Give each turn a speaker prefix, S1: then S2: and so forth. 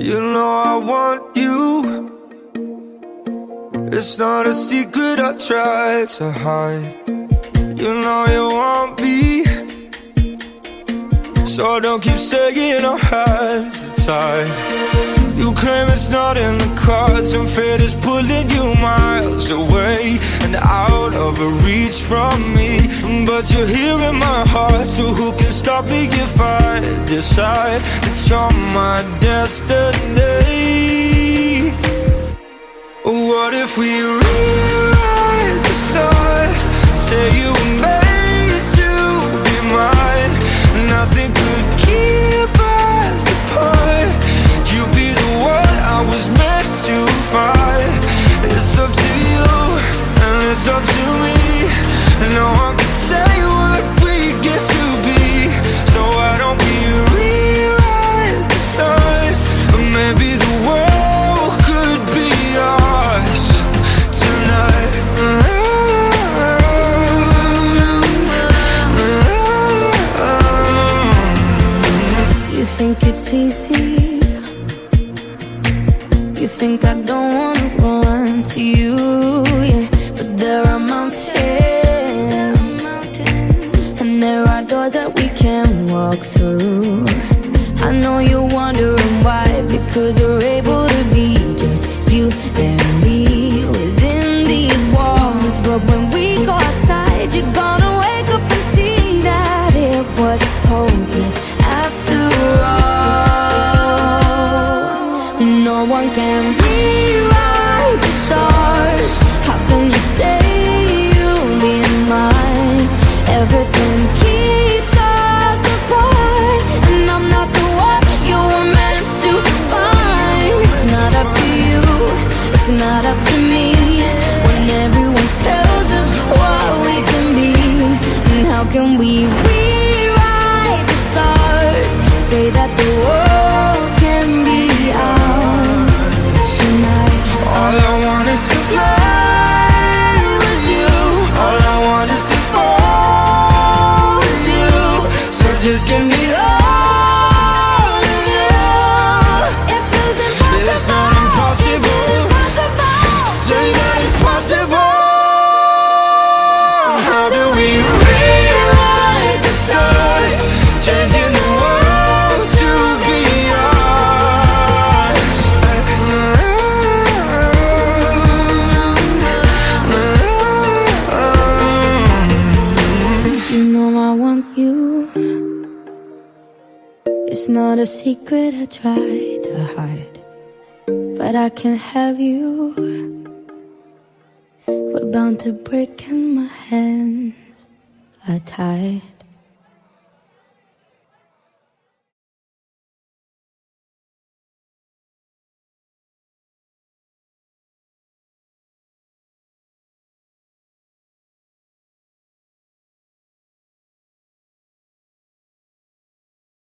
S1: You know I want you. It's not a secret I try to hide. You know you want me, so don't keep saying our hands are tied. You claim it's not in the cards, and fate is pulling you miles away and out of reach from me. But you're here in my heart, so who can stop me if I decide that you're my destiny? What if we rewrite the stars? Say you were made to be mine. Nothing could keep us apart. You be the one I was meant to find. It's up to you and it's up to me. No one can say what we get to be. So why don't we rewrite the stars? Or maybe the world could be ours tonight.
S2: You think it's easy? You think I don't wanna run to you, yeah. But there are mountains, and there are doors that we can walk through. I know you're wondering why, because we're able to be just you and me within these walls. But when we go outside, you're gonna wake up and see that it was hopeless after all. No one can rewrite the stars. How can you say you'll be mine? Everything keeps us apart, and I'm not the one you were meant to find. It's not up to you, it's not up to me, when everyone tells us what we can be. And how can we rewrite the stars? Say that the world can be ours tonight.
S1: All I want is to fly with you. All I want is to fall with you. So just give me all of you.
S2: It feels impossible.
S1: It's not impossible. Say that it's possible. How do we rewrite the stars? Changing the world to be ours.
S2: You know I want you. It's not a secret I try to hide, but I can have you. We're bound to break and my hands are tied.